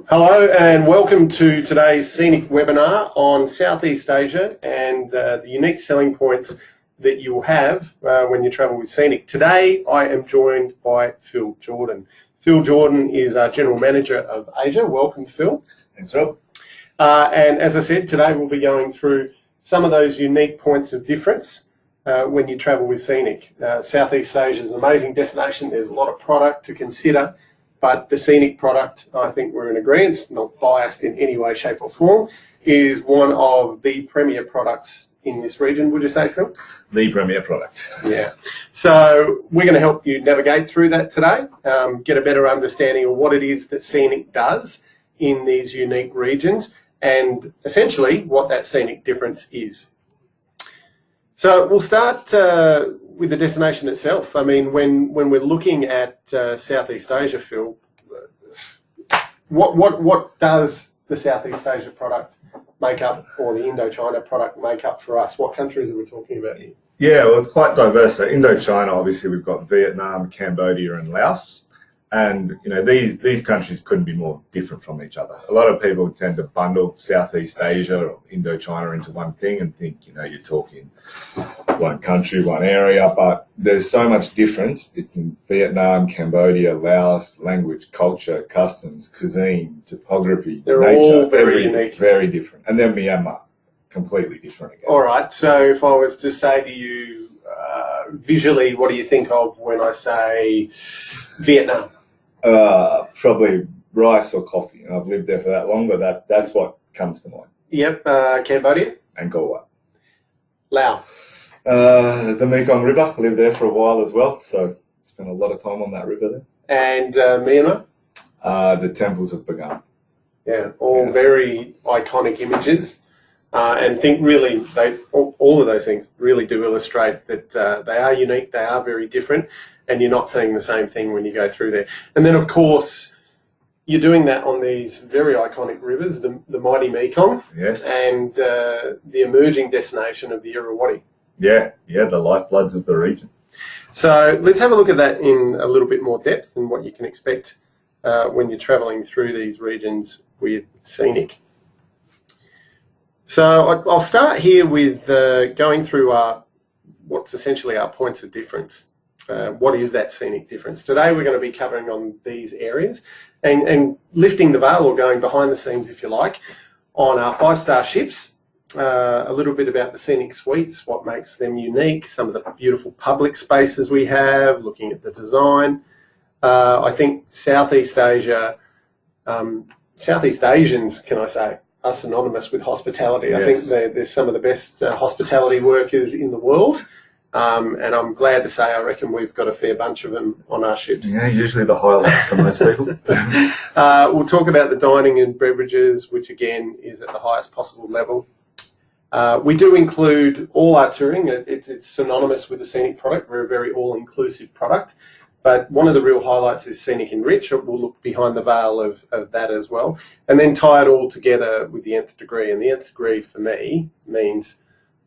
Hello and welcome to today's Scenic webinar on Southeast Asia and the unique selling points that you will have when you travel with Scenic. Today I am joined by Phil Jordan. Phil Jordan is our General Manager of Asia. Welcome, Phil. Thanks, Rob. And as I said, today we'll be going through some of those unique points of difference when you travel with Scenic. Southeast Asia is an amazing destination. There's a lot of product to consider. But the Scenic product, I think we're in agreement, not biased in any way, shape or form, is one of the premier products in this region, would you say, Phil? The premier product. Yeah. So we're going to help you navigate through that today, get a better understanding of what it is that Scenic does in these unique regions and essentially what that Scenic difference is. So we'll start with the destination itself. I mean, when we're looking at Southeast Asia, Phil, what does the Southeast Asia product make up, or the Indochina product make up for us? What countries are we talking about here? Yeah, well, it's quite diverse. So Indochina, obviously, we've got Vietnam, Cambodia, and Laos. And, you know, these countries couldn't be more different from each other. A lot of people tend to bundle Southeast Asia or Indochina into one thing and think, you know, you're talking one country, one area, but there's so much difference between Vietnam, Cambodia, Laos, language, culture, customs, cuisine, topography, They're nature, all very unique. Very different. And then Myanmar, completely different again. All right, so if I was to say to you, visually, what do you think of when I say Vietnam? Probably rice or coffee. I've lived there for that long, but that's what comes to mind. Yep, Cambodia? Angkor Wat. Laos? The Mekong River. I lived there for a while as well, so spent a lot of time on that river there. And Myanmar? The temples of Bagan. Yeah, all very iconic images. And think really, all of those things really do illustrate that they are unique, they are very different, and you're not seeing the same thing when you go through there. And then, of course, you're doing that on these very iconic rivers, the mighty Mekong, yes, and the emerging destination of the Irrawaddy. Yeah, the lifebloods of the region. So let's have a look at that in a little bit more depth and what you can expect when you're travelling through these regions with Scenic. So I'll start here with going through what's essentially our points of difference. What is that Scenic difference? Today we're going to be covering on these areas and lifting the veil, or going behind the scenes, if you like, on our 5-star ships, a little bit about the Scenic suites, what makes them unique, some of the beautiful public spaces we have, looking at the design. I think Southeast Asia, Southeast Asians, can I say, are synonymous with hospitality. Yes. I think they're some of the best hospitality workers in the world. And I'm glad to say I reckon we've got a fair bunch of them on our ships. Yeah, usually the highlight for most people. We'll talk about the dining and beverages, which again is at the highest possible level. We do include all our touring. It's synonymous with the Scenic product. We're a very all-inclusive product. But one of the real highlights is Scenic Enrich. We'll look behind the veil of that as well. And then tie it all together with the nth degree. And the nth degree for me means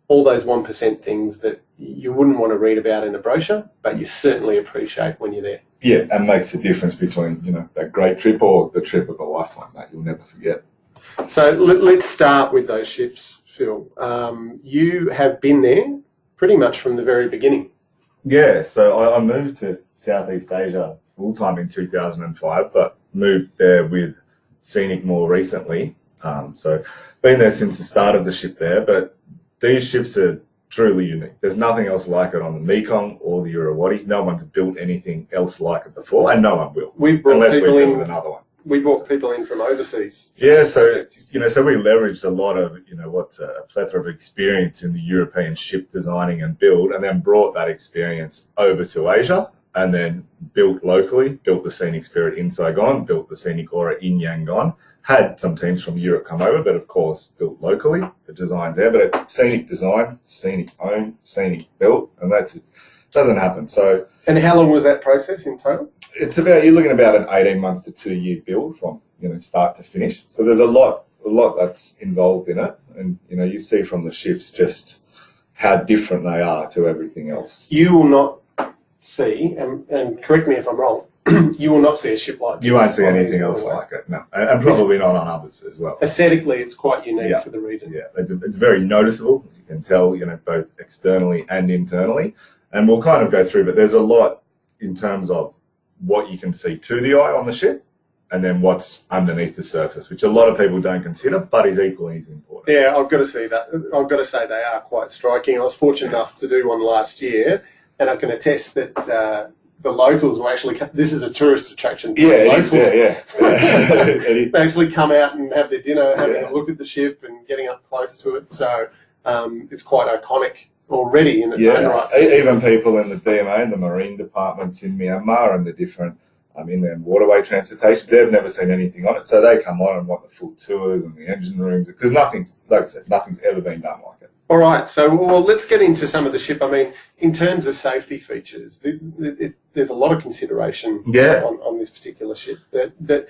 all those 1% things that you wouldn't want to read about in a brochure, but you certainly appreciate when you're there. Yeah, and makes a difference between, you know, that great trip or the trip of a lifetime that you'll never forget. So let's start with those ships, Phil. You have been there pretty much from the very beginning. Yeah, so I moved to Southeast Asia full-time in 2005, but moved there with Scenic more recently. So been there since the start of the ship there, but these ships are truly unique. There's nothing else like it on the Mekong or the Irrawaddy. No one's built anything else like it before, and no one will. We've brought unless people we in. build another one. We brought people in from overseas. Yeah, so we leveraged a lot of, what's a plethora of experience in the European ship designing and build, and then brought that experience over to Asia, and then built locally, built the Scenic Spirit in Saigon, built the Scenic Aura in Yangon, had some teams from Europe come over, but of course built locally, the design's there, but Scenic design, Scenic owned, Scenic built, and that's it. Doesn't happen. So, and how long was that process in total? It's you're looking about an 18 months to 2 year build from start to finish. So there's a lot that's involved in it, and you see from the ships just how different they are to everything else. You will not see, and correct me if I'm wrong, you will not see a ship like this. You won't see anything else like it, no. And probably not on others as well. Aesthetically, it's quite unique for the region. Yeah, it's very noticeable, as you can tell, both externally and internally. And we'll kind of go through, but there's a lot in terms of what you can see to the eye on the ship, and then what's underneath the surface, which a lot of people don't consider, but is equally as important. Yeah, I've got to see that. I've got to say they are quite striking. I was fortunate enough to do one last year, and I can attest that the locals will actually come. This is a tourist attraction. Yeah, They actually come out and have their dinner, having a look at the ship and getting up close to it. So it's quite iconic already in its own right. Even people in the DMA and the marine departments in Myanmar and the different inland waterway transportation, they've never seen anything on it, so they come on and want the full tours and the engine rooms, because nothing's, like I said, nothing's ever been done like it. All right, so let's get into some of the ship. I mean, in terms of safety features, there's a lot of consideration on this particular ship. That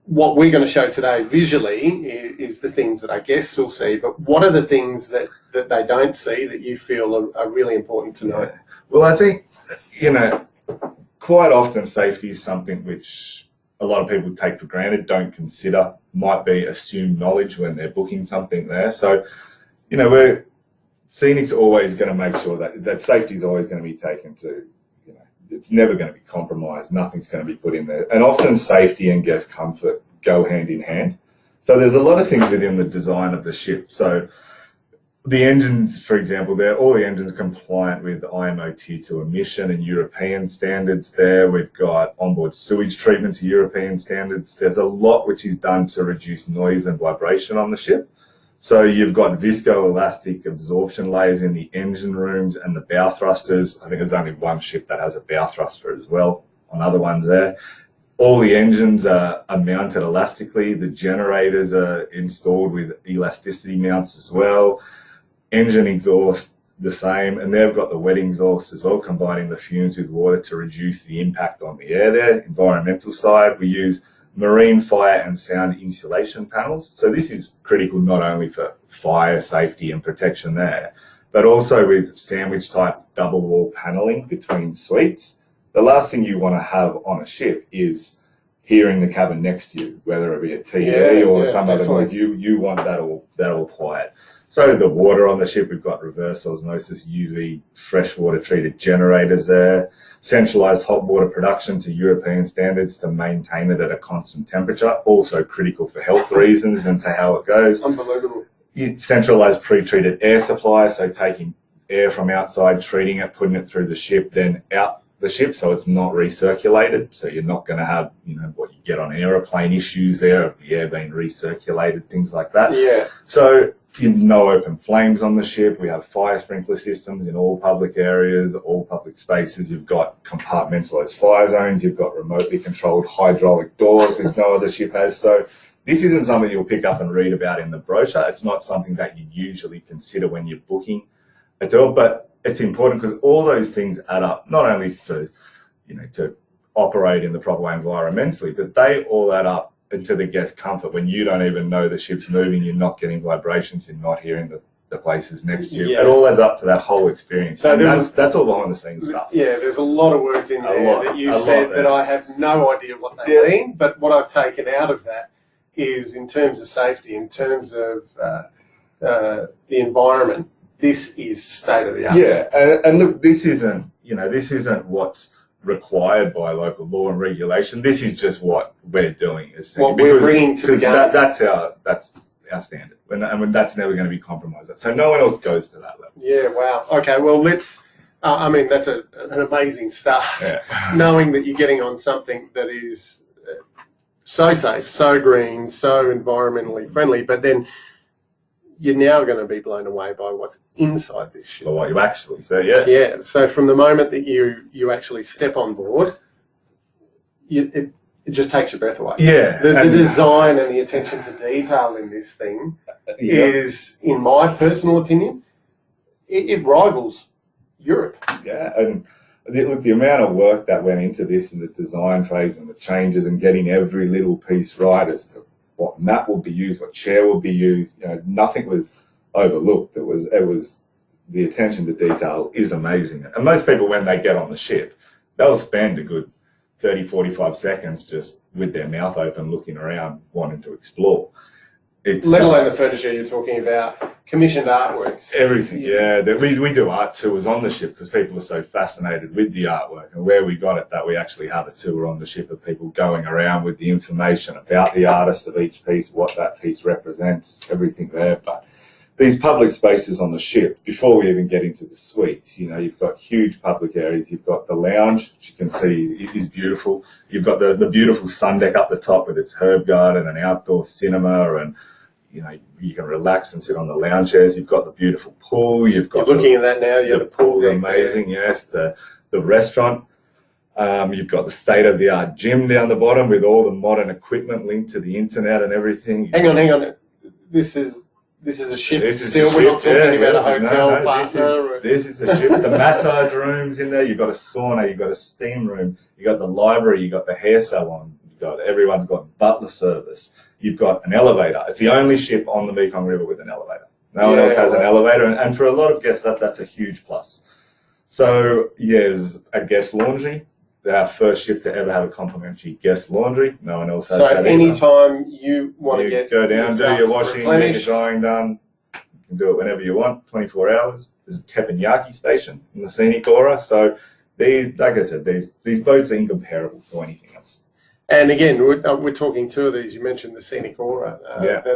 what we're going to show today visually is the things that our guests will see, but what are the things that they don't see that you feel are really important to know? Yeah. Well, I think, quite often safety is something which a lot of people take for granted, don't consider, might be assumed knowledge when they're booking something there. So, Scenic's always going to make sure that safety is always going to be taken to, it's never going to be compromised. Nothing's going to be put in there. And often safety and guest comfort go hand in hand. So there's a lot of things within the design of the ship. So the engines, for example, all the engines compliant with IMO Tier 2 emission and European standards there. We've got onboard sewage treatment to European standards. There's a lot which is done to reduce noise and vibration on the ship. So you've got viscoelastic absorption layers in the engine rooms and the bow thrusters. I think there's only one ship that has a bow thruster as well, on other ones there. All the engines are mounted elastically. The generators are installed with elasticity mounts as well. Engine exhaust the same, and they've got the wet exhaust as well, combining the fumes with water to reduce the impact on the air there. Environmental side, we use marine fire and sound insulation panels. So this is critical not only for fire safety and protection there, but also with sandwich type double wall paneling between suites. The last thing you want to have on a ship is hearing the cabin next to you, whether it be a TV or some other noise. You want that all quiet. So the water on the ship, we've got reverse osmosis, UV, freshwater treated generators there, centralized hot water production to European standards to maintain it at a constant temperature, also critical for health reasons and to how it goes. Unbelievable. Centralized pre-treated air supply, so taking air from outside, treating it, putting it through the ship, then out the ship, so it's not recirculated. So you're not going to have, what you get on an aeroplane issues there of the air being recirculated, things like that. Yeah. So no open flames on the ship. We have fire sprinkler systems in all public areas, all public spaces. You've got compartmentalized fire zones. You've got remotely controlled hydraulic doors, which no other ship has. So this isn't something you'll pick up and read about in the brochure. It's not something that you usually consider when you're booking at all, but it's important because all those things add up, not only for, to operate in the proper way environmentally, but they all add up into the guest comfort. When you don't even know the ship's moving, you're not getting vibrations, you're not hearing the places next to you. Yeah. It all adds up to that whole experience. So that's all behind the scenes stuff. Yeah, there's a lot of words in there that you said that I have no idea what they mean, but what I've taken out of that is in terms of safety, in terms of the environment, this is state of the art. Yeah, and look, this isn't what's required by local law and regulation. This is just what we're doing. What we're bringing to the game. That's our standard, and that's never going to be compromised. So no one else goes to that level. Yeah, wow. Okay, well, let's. That's an amazing start. Yeah. Knowing that you're getting on something that is so safe, so green, so environmentally friendly, but then you're now going to be blown away by what's inside this ship. Well, what you actually say, yeah. Yeah, so from the moment that you actually step on board, it just takes your breath away. Yeah. The design and the attention to detail in this thing is, in my personal opinion, it rivals Europe. Yeah, and look, the amount of work that went into this in the design phase and the changes and getting every little piece right as to what mat will be used, what chair will be used, nothing was overlooked. It was the attention to detail is amazing. And most people, when they get on the ship, they'll spend a good 30, 45 seconds just with their mouth open, looking around, wanting to explore. It's, let alone the furniture you're talking about, commissioned artworks. Everything, yeah. We do art tours on the ship because people are so fascinated with the artwork, and where we got it, that we actually have a tour on the ship of people going around with the information about the artist of each piece, what that piece represents, everything there. But these public spaces on the ship, before we even get into the suites, you know, you've got huge public areas. You've got the lounge, which you can see is beautiful. You've got the beautiful sun deck up the top with its herb garden and outdoor cinema, and you know, you can relax and sit on the lounge chairs. You've got the beautiful pool. You've got You're looking at that now. Yeah, the pool's amazing. There. Yes, the restaurant. You've got the state-of-the-art gym down the bottom with all the modern equipment linked to the internet and everything. Hang on. This is a ship. We're not talking about a hotel partner. This is a ship. The massage rooms in there. You've got a sauna. You've got a steam room. You've got the library. You've got the hair salon. Everyone's got butler service. You've got an elevator. It's the only ship on the Mekong River with an elevator. No one else has an elevator, and for a lot of guests, that's a huge plus. So, there's a guest laundry. Our first ship to ever have a complimentary guest laundry. No one else has that. So, anytime you want to go down, do your washing, get your drying done. You can do it whenever you want, 24 hours. There's a teppanyaki station in the Scenic Aura. So, like I said, these boats are incomparable to anything else. And again, we're talking two of these. You mentioned the Scenic Aura.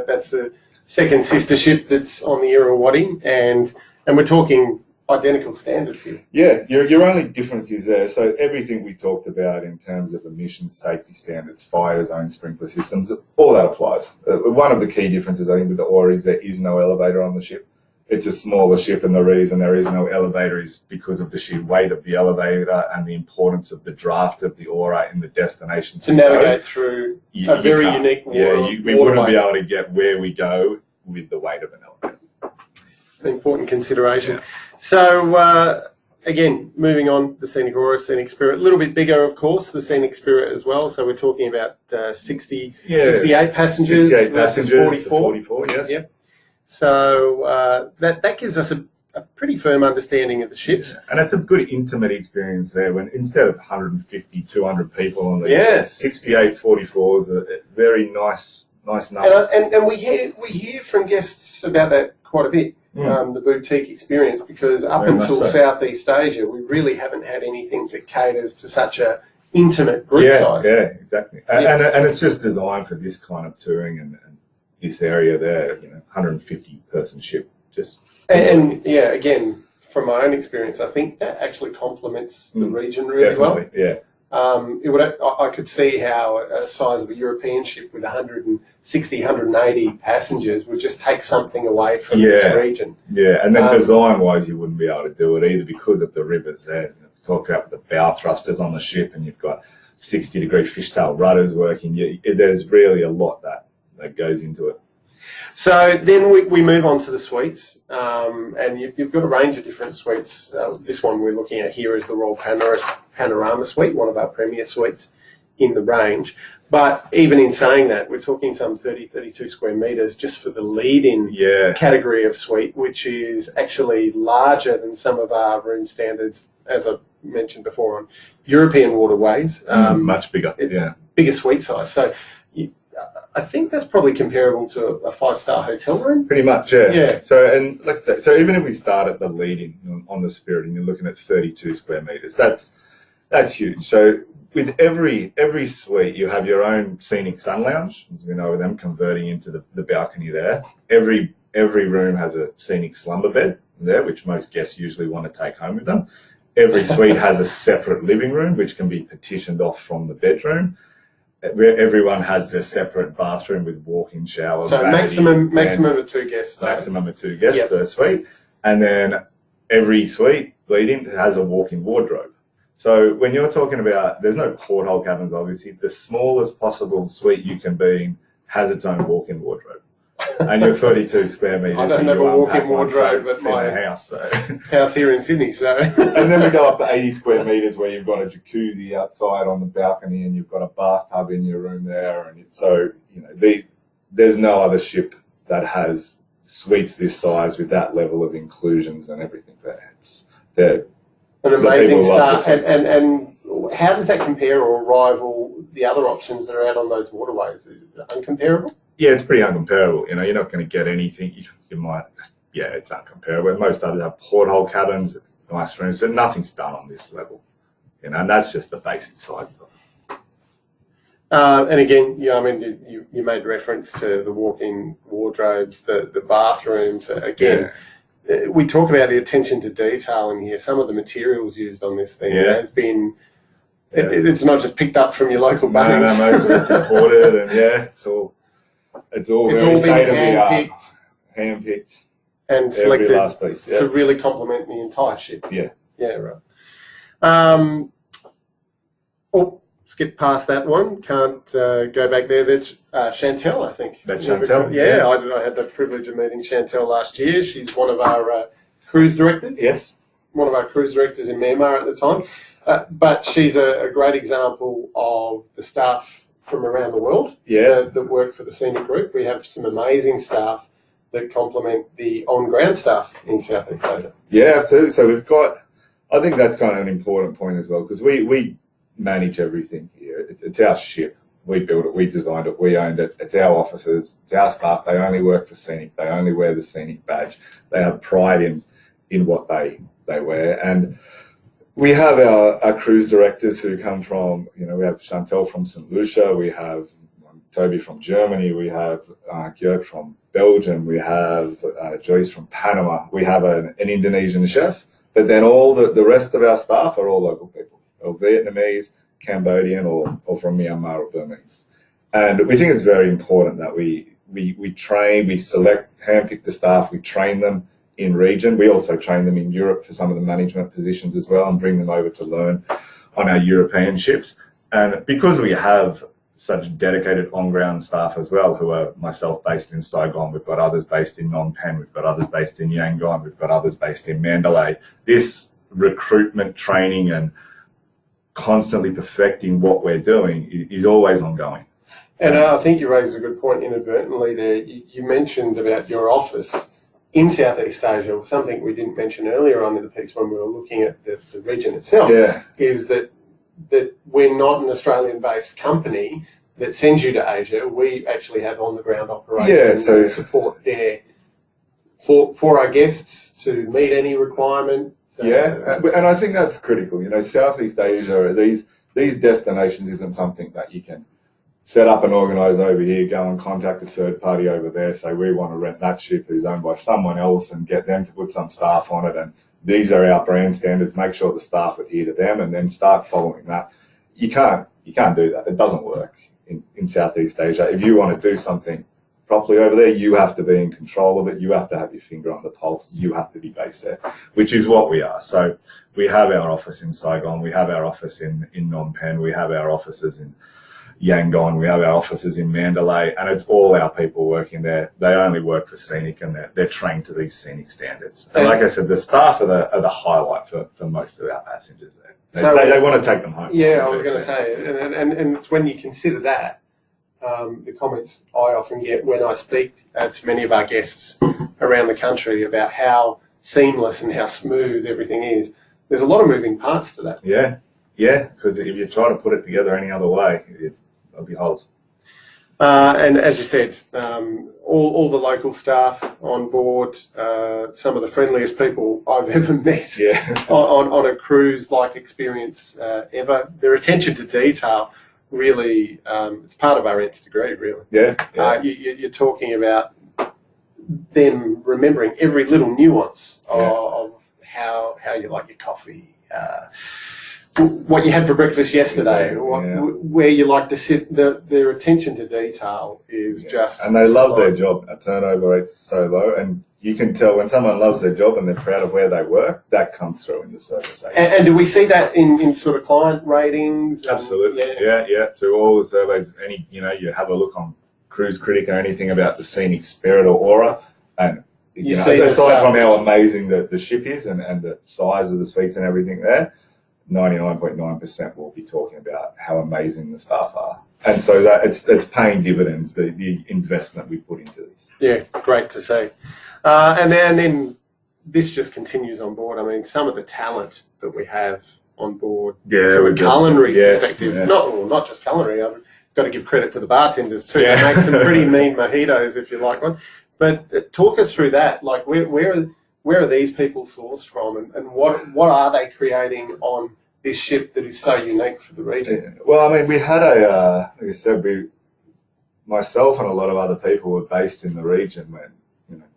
That's the second sister ship that's on the Irrawaddy, and we're talking identical standards here. Yeah, your only difference is there. So everything we talked about in terms of emissions, safety standards, fire zone, sprinkler systems, all that applies. One of the key differences, I think, with the Aura is there is no elevator on the ship. It's a smaller ship, and the reason there is no elevator is because of the sheer weight of the elevator and the importance of the draft of the Aura in the destination to navigate through a very unique waterway. We wouldn't be able to get where we go with the weight of an elevator. An important consideration. Yeah. So, again, moving on, the Scenic Aura, Scenic Spirit, a little bit bigger, of course, the Scenic Spirit as well. So we're talking about 68 passengers versus 44. 44, yes. Yep. So that gives us a pretty firm understanding of the ships. Yeah. And it's a good intimate experience there when instead of 150, 200 people on these 68 44s, a very nice number. And we hear from guests about that quite a bit, the boutique experience, because up until Southeast Asia, we really haven't had anything that caters to such a intimate group size. Yeah, exactly. And it's just designed for this kind of touring and this area there, 150 person ship. And again, from my own experience, I think that actually complements the region really well. Yeah. I could see how a size of a European ship with 160, 180 passengers would just take something away from this region. Yeah, and then design-wise, you wouldn't be able to do it either because of the rivers there. Talk about the bow thrusters on the ship, and you've got 60-degree fishtail rudders working. There's really a lot that goes into it. So then we move on to the suites, and you've got a range of different suites. This one we're looking at here is the Royal Panorama Suite, one of our premier suites in the range. But even in saying that, we're talking some 32 square metres just for the lead-in category of suite, which is actually larger than some of our room standards, as I mentioned before, on European waterways. Much bigger, Bigger suite size. So I think that's probably comparable to a 5-star hotel room. Pretty much, yeah. So, and like I say, so even if we start at the lead-in on the Spirit and you're looking at 32 square metres, that's huge. So with every suite, you have your own scenic sun lounge, as we know with them converting into the balcony there. Every room has a scenic slumber bed there, which most guests usually want to take home with them. Every suite has a separate living room, which can be partitioned off from the bedroom. Everyone has their separate bathroom with walk-in shower. So maximum of 2 guests. Though. Maximum of 2 guests per suite. And then every suite leading has a walk-in wardrobe. So when you're talking about, there's no porthole cabins, obviously. The smallest possible suite you can be in has its own walk-in wardrobe. And you're 32 square metres. I don't have a walk-in wardrobe at my house. House here in Sydney. So, and then we go up to 80 square metres where you've got a jacuzzi outside on the balcony and you've got a bathtub in your room there. And there's no other ship that has suites this size with that level of inclusions and everything there. They're an amazing start. And how does that compare or rival the other options that are out on those waterways? Is it uncomparable? Yeah, it's pretty uncomparable. You're not going to get anything. You might, yeah, it's uncomparable. Most others have porthole cabins, nice rooms, but nothing's done on this level. And that's just the basic sides of it. And again, I mean, you made reference to the walk-in wardrobes, the bathrooms. Again, we talk about the attention to detail in here. Some of the materials used on this thing has been. It's not just picked up from your local Bunnings. No, most of it's imported, and it's all been hand-picked, and selected last piece, to really complement the entire ship. Yeah, right. Skip past that one. Can't go back there. That's Chantel, I think. That's Chantel. Yeah, I had the privilege of meeting Chantel last year. She's one of our cruise directors. Yes. One of our cruise directors in Myanmar at the time. But she's a great example of the staff from around the world that work for the Scenic Group. We have some amazing staff that complement the on-ground staff in Southeast Asia. Yeah, absolutely. So we've got, I think that's kind of an important point as well, because we manage everything here. It's our ship. We built it, we designed it, we owned it. It's our officers, it's our staff. They only work for Scenic. They only wear the Scenic badge. They have pride in what they wear. And we have our cruise directors who come from, we have Chantel from St. Lucia, we have Toby from Germany, we have Gert from Belgium, we have Joyce from Panama, we have an Indonesian chef, but then all the rest of our staff are all local people, or Vietnamese, Cambodian, or from Myanmar or Burmese. And we think it's very important that we train, we select, handpick the staff, we train them in region. We also train them in Europe for some of the management positions as well and bring them over to learn on our European ships. And because we have such dedicated on-ground staff as well, who are myself based in Saigon, we've got others based in Phnom Penh, we've got others based in Yangon, we've got others based in Mandalay. This recruitment, training and constantly perfecting what we're doing is always ongoing. And I think you raised a good point inadvertently there. You mentioned about your office in Southeast Asia, something we didn't mention earlier on in the piece when we were looking at the region itself, is that we're not an Australian-based company that sends you to Asia. We actually have on-the-ground operations that support there for our guests to meet any requirement. And I think that's critical. Southeast Asia, these destinations isn't something that you can set up and organise over here, go and contact a third party over there, say we want to rent that ship who's owned by someone else and get them to put some staff on it, and these are our brand standards, make sure the staff adhere to them and then start following that. You can't do that. It doesn't work in Southeast Asia. If you want to do something properly over there, you have to be in control of it. You have to have your finger on the pulse. You have to be based there, which is what we are. So we have our office in Saigon. We have our office in Phnom Penh. We have our offices in Yangon, we have our offices in Mandalay, and it's all our people working there. They only work for Scenic, and they're trained to these Scenic standards. And like I said, the staff are the highlight for most of our passengers there. They want to take them home. Yeah, I was going to say, and it's when you consider that, the comments I often get when I speak to many of our guests around the country about how seamless and how smooth everything is. There's a lot of moving parts to that. Yeah, because if you try to put it together any other way, it'll be holes. And as you said, all the local staff on board, some of the friendliest people I've ever met on a cruise-like experience ever. Their attention to detail really, it's part of our nth degree, really. You're talking about them remembering every little nuance of how you like your coffee, what you had for breakfast yesterday, where you like to sit. Their attention to detail is just... And they love their job. Our turnover rate's so low, and you can tell when someone loves their job and they're proud of where they work, that comes through in the service. And do we see that in sort of client ratings? Absolutely. Through all the surveys, you have a look on Cruise Critic or anything about the Scenic spirit or aura, and aside from how amazing the ship is and the size of the suites and everything there, 99.9% will be talking about how amazing the staff are. And so that it's paying dividends, the investment we put into this. Yeah, great to see. And then this just continues on board. I mean, some of the talent that we have on board Yeah, from a culinary yes, perspective. yeah. Not just culinary. I've got to give credit to the bartenders too. Yeah. They make some pretty mean mojitos if you like one. But talk us through that. Like, where are these people sourced from, and what are they creating on this ship that is so unique for the region? Yeah. Well, I mean, we had like I said, myself and a lot of other people were based in the region when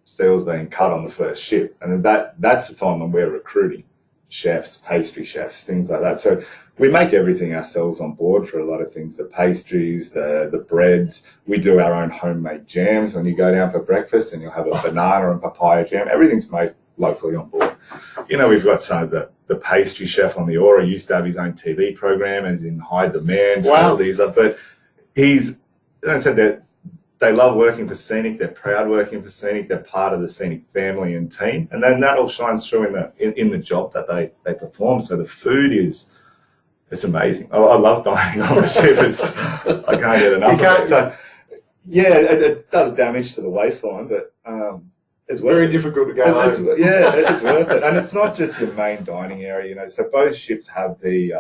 steel was being cut on the first ship, and that's the time when we're recruiting chefs, pastry chefs, things like that. So we make everything ourselves on board for a lot of things, the pastries, the breads. We do our own homemade jams when you go down for breakfast, and you'll have a banana and papaya jam. Everything's made locally on board. We've got some of the pastry chef on the Aura used to have his own TV program and is in high demand for all these, but he's, I said that they love working for Scenic. They're proud working for Scenic. They're part of the Scenic family and team, and then that all shines through in the job that they perform. So the food it's amazing. I love dining on the ship. I can't get enough of it. So, yeah, it does damage to the waistline, but it's very difficult to go home. It's worth it, and it's not just your main dining area. So both ships have the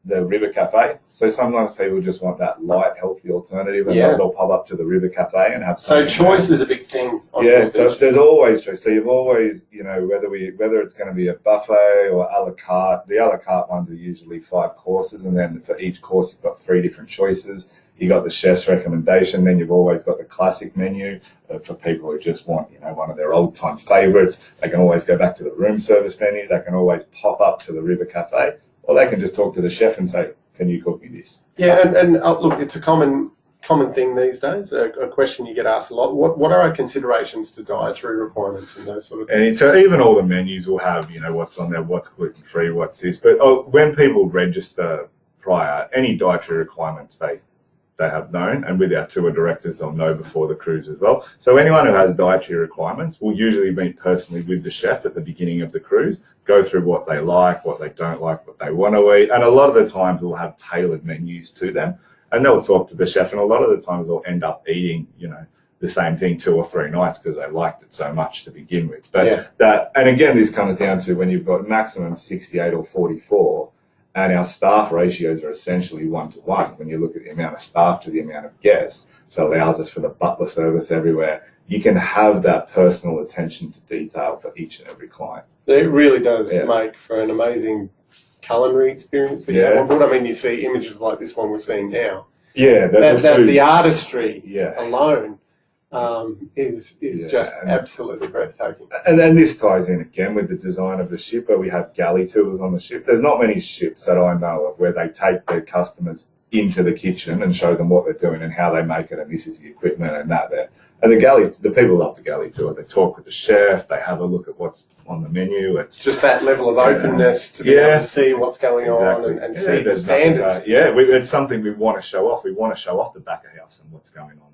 river cafe. So sometimes people just want that light, healthy alternative, and they'll pop up to the river cafe and have something. So choice is a big thing. So there's always choice. So you've always, whether it's going to be a buffet or a la carte. The a la carte ones are usually 5 courses, and then for each course you've got 3 different choices. You got the chef's recommendation. Then you've always got the classic menu for people who just want, one of their old time favorites. They can always go back to the room service menu. They can always pop up to the river cafe. Or they can just talk to the chef and say, "Can you cook me this?" Yeah, and look, it's a common thing these days. A question you get asked a lot. What are our considerations to dietary requirements and those sort of things? And so even all the menus will have, what's on there, what's gluten free, what's this. But when people register prior, any dietary requirements they have known, and with our tour directors, they'll know before the cruise as well. So anyone who has dietary requirements will usually meet personally with the chef at the beginning of the cruise, go through what they like, what they don't like, what they want to eat. And a lot of the times we'll have tailored menus to them, and they'll talk to the chef. And a lot of the times they'll end up eating, the same thing 2 or 3 nights because they liked it so much to begin with. But and again, this comes down to when you've got maximum 68 or 44, and our staff ratios are essentially 1-to-1 when you look at the amount of staff to the amount of guests, which allows us for the butler service everywhere. You can have that personal attention to detail for each and every client. It really does make for an amazing culinary experience that you have on board. I mean, you see images like this one we're seeing now. Yeah, the artistry alone is just absolutely breathtaking. And then this ties in again with the design of the ship, where we have galley tours on the ship. There's not many ships that I know of where they take their customers into the kitchen and show them what they're doing and how they make it, and this is the equipment and that there. And the people love the galley tour. They talk with the chef. They have a look at what's on the menu. It's just that level of openness to be able to see what's going on and see the standards. It's something we want to show off. We want to show off the back of house and what's going on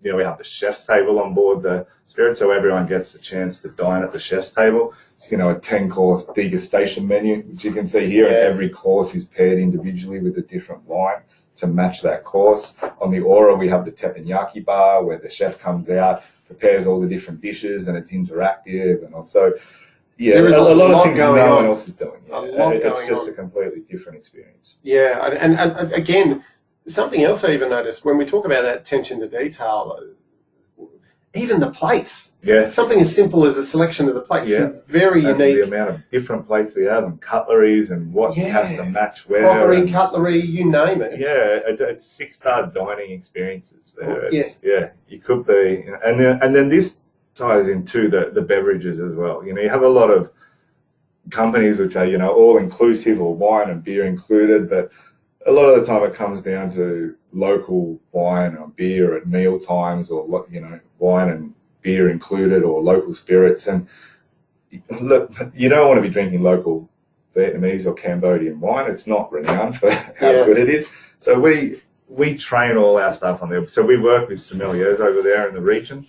there. We have the chef's table on board the Spirit, so everyone gets the chance to dine at the chef's table. A 10-course degustation menu, which you can see here, and every course is paired individually with a different wine to match that course. On the Aura, we have the teppanyaki bar where the chef comes out, prepares all the different dishes, and it's interactive. And also, there is a lot of things no one else is doing. It's just a completely different experience. Yeah, and again, something else I even noticed when we talk about that attention to detail, even the plates. Yeah. Something as simple as a selection of the plates. Yeah. Very unique. The amount of different plates we have and cutleries and what has to match where. Crockery, cutlery, you name it. Yeah, it's 6-star dining experiences there. You could be. And then this ties into the beverages as well. You have a lot of companies which are, all inclusive or wine and beer included, but a lot of the time it comes down to local wine or beer at meal times, or wine and beer included, or local spirits. And look, you don't want to be drinking local Vietnamese or Cambodian wine. It's not renowned for how good it is. So we train all our staff on there. So we work with sommeliers over there in the region.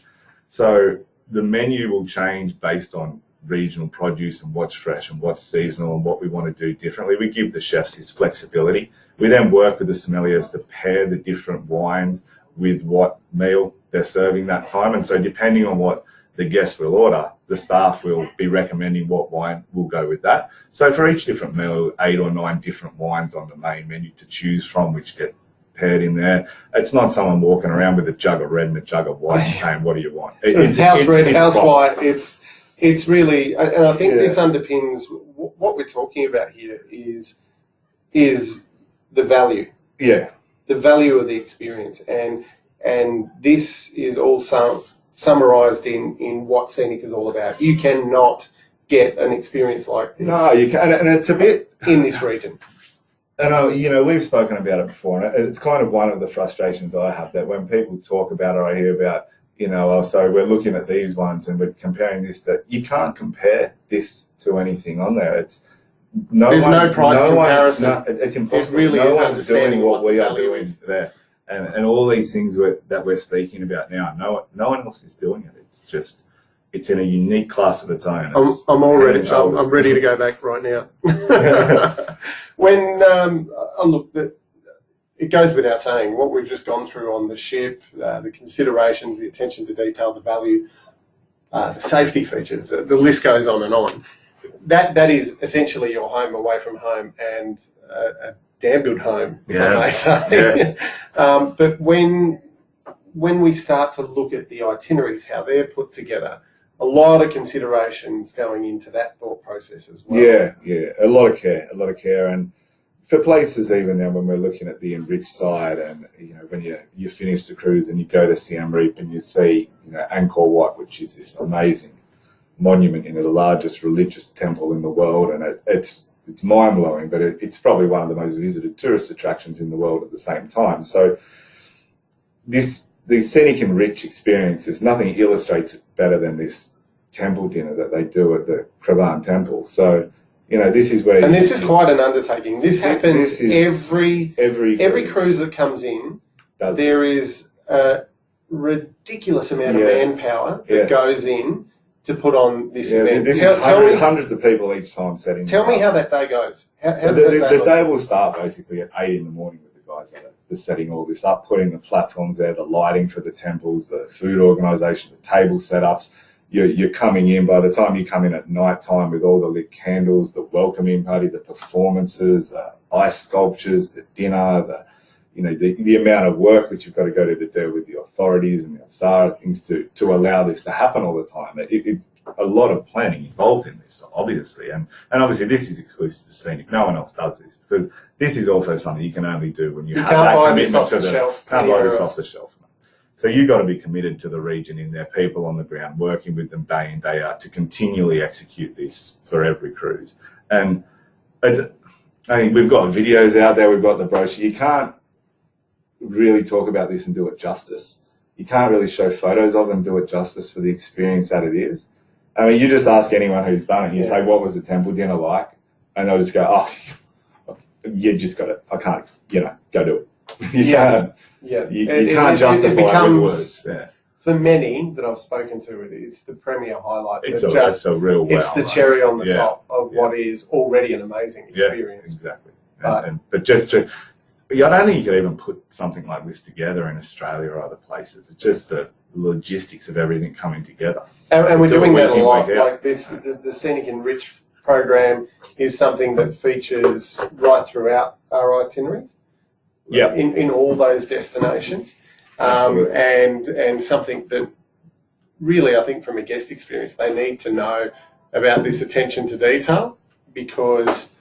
So the menu will change based on regional produce and what's fresh and what's seasonal and what we want to do differently. We give the chefs this flexibility. We then work with the sommeliers to pair the different wines with what meal they're serving that time. And so depending on what the guest will order, the staff will be recommending what wine will go with that. So for each different meal, 8 or 9 different wines on the main menu to choose from, which get paired in there. It's not someone walking around with a jug of red and a jug of white saying, what do you want? It's house red, house white. It's really, and I think this underpins what we're talking about here is the value. Yeah. The value of the experience. And this is all summarised in what Scenic is all about. You cannot get an experience like this. No, you can, and it's a bit in this region. And you know, we've spoken about it before, and it's kind of one of the frustrations I have, that when people talk about it, I hear about, you know, oh, so we're looking at these ones and we're comparing this. That you can't compare this to anything on there. There's no price comparison. It's impossible. It really is understanding what we are doing there. And all these things that we're speaking about now, no one else is doing it. It's just, it's in a unique class of its own. I'm ready to go back right now. When look, it goes without saying what we've just gone through on the ship, the considerations, the attention to detail, the value, the safety features, the list goes on and on. That is essentially your home away from home, and a damn good home, if I may say. But when we start to look at the itineraries, how they're put together, a lot of considerations going into that thought process as well. Yeah, a lot of care. And for places, even now when we're looking at the enriched side, and you know, when you finish the cruise and you go to Siem Reap and you see, you know, Angkor Wat, which is this amazing monument, you know, the largest religious temple in the world, and it's mind-blowing, but it's probably one of the most visited tourist attractions in the world at the same time. So these scenic and rich experiences, nothing illustrates it better than this temple dinner that they do at the Kravan temple. So, you know, this is where... And this is quite an undertaking. This happens every cruise that comes in. There is a ridiculous amount of manpower that goes in to put on this event. This is hundreds of people each time setting this up. Tell me how that day goes. The day will start basically at 8 in the morning with the guys that are setting all this up, putting the platforms there, the lighting for the temples, the food organisation, the table setups. You're coming in, by the time you come in at night time with all the lit candles, the welcoming party, the performances, the ice sculptures, the dinner, the amount of work which you've got to go to do with the authorities and the ASAR things to allow this to happen all the time. A lot of planning involved in this, obviously, and obviously this is exclusive to Scenic. No one else does this, because this is also something you can only do when you have that commitment to the. Can't buy this off the shelf. So you've got to be committed to the region in there, people on the ground, working with them day in, day out to continually execute this for every cruise. And we've got videos out there, we've got the brochure. You can't really talk about this and do it justice. You can't really show photos of and do it justice for the experience that it is. I mean, you just ask anyone who's done it, you say, what was the temple dinner like? And they'll just go, oh, you just got it. I can't, go do it. You can't. Yeah, you can't justify it with words. Yeah. For many that I've spoken to, it's the premier highlight. It's a real wow. It's the cherry on the top of what is already an amazing experience. Yeah, exactly. But just to, I don't think you could even put something like this together in Australia or other places. It's just the logistics of everything coming together. And we're doing that a lot. Like this, the Scenic Enrich program is something that features right throughout our itineraries. Yeah, in all those destinations, and something that really, I think, from a guest experience, they need to know about this attention to detail, because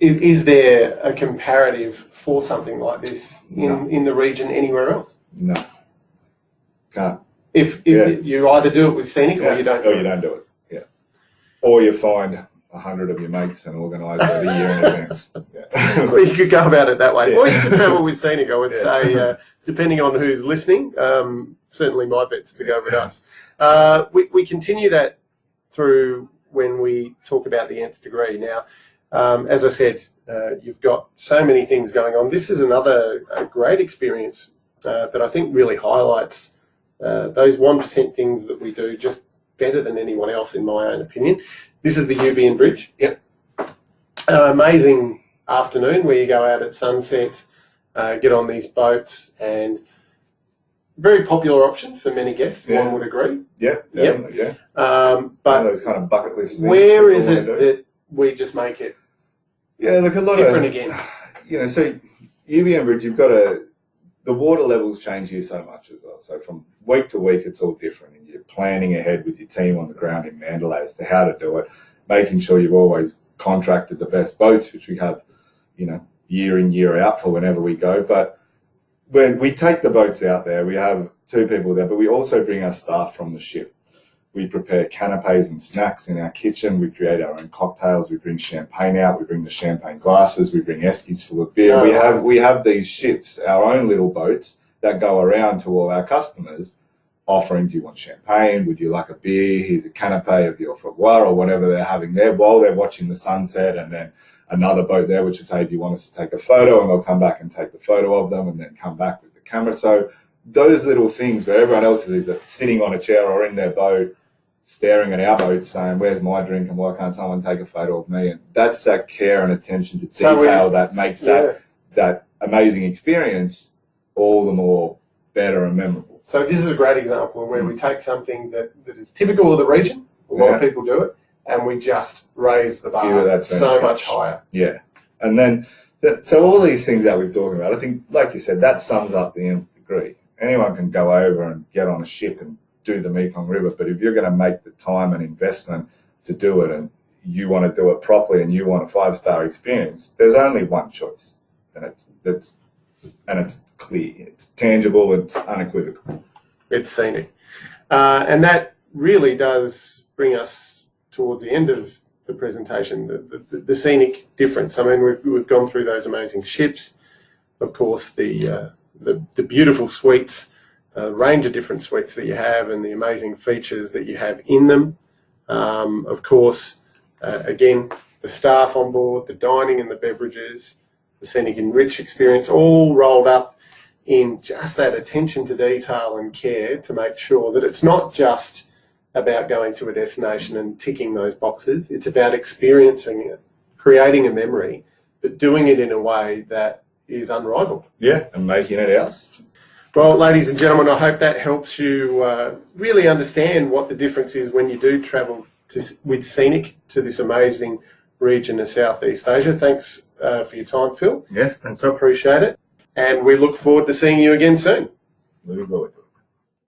is there a comparative for something like this in the region anywhere else? No, can't. If you either do it with Scenic or you don't. Or you don't do it. Yeah, or you find 100 of your mates and organise it a year in advance. Well, you could go about it that way. Or you could travel with Scenic, I would say, depending on who's listening. Certainly my bet's to go with us. We continue that through when we talk about the nth degree. Now, as I said, you've got so many things going on. This is another great experience that I think really highlights those 1% things that we do just better than anyone else, in my own opinion. This is the Yubian Bridge. Yep. Amazing afternoon where you go out at sunset, get on these boats, and very popular option for many guests, Yeah. one would agree. Yeah, definitely, yeah. One But of those kind of bucket list things. where is it that we just make it look, a lot different of, again? So UBM Bridge, you've got the water levels change here so much as well. So from week to week, it's all different. And you're planning ahead with your team on the ground in Mandalay as to how to do it, making sure you've always contracted the best boats, which we have, year in, year out for whenever we go. But when we take the boats out there, we have 2 people there, but we also bring our staff from the ship. We prepare canapes and snacks in our kitchen. We create our own cocktails. We bring champagne out. We bring the champagne glasses. We bring eskies full of beer. We have these ships, our own little boats that go around to all our customers offering, do you want champagne? Would you like a beer? Here's a canapé of your frobois or whatever they're having there while they're watching the sunset. And then another boat there, which is, hey, do you want us to take a photo? And they'll come back and take the photo of them and then come back with the camera. So those little things where everyone else is sitting on a chair or in their boat, staring at our boat saying, where's my drink and why can't someone take a photo of me? And that's that care and attention to detail that makes that amazing experience all the more better and memorable. So this is a great example of where we take something that is typical of the region, a lot of people do it, and we just raise the bar so much higher. Yeah. And then, so all these things that we've talked about, I think, like you said, that sums up the nth degree. Anyone can go over and get on a ship and do the Mekong River, but if you're going to make the time and investment to do it and you want to do it properly and you want a 5-star experience, there's only one choice, and it's clear, it's tangible, it's unequivocal. It's scenic. And that really does bring us towards the end of the presentation, the scenic difference. I mean, we've gone through those amazing ships, of course, the beautiful suites, range of different suites that you have and the amazing features that you have in them. Of course, again, the staff on board, the dining and the beverages, the scenic and rich experience, all rolled up in just that attention to detail and care to make sure that it's not just about going to a destination and ticking those boxes. It's about experiencing it, creating a memory, but doing it in a way that is unrivaled. Yeah, and making it ours. Well, ladies and gentlemen, I hope that helps you really understand what the difference is when you do travel with Scenic to this amazing region of Southeast Asia. Thanks for your time, Phil. Yes, thanks. I appreciate it. And we look forward to seeing you again soon. Looking forward to it.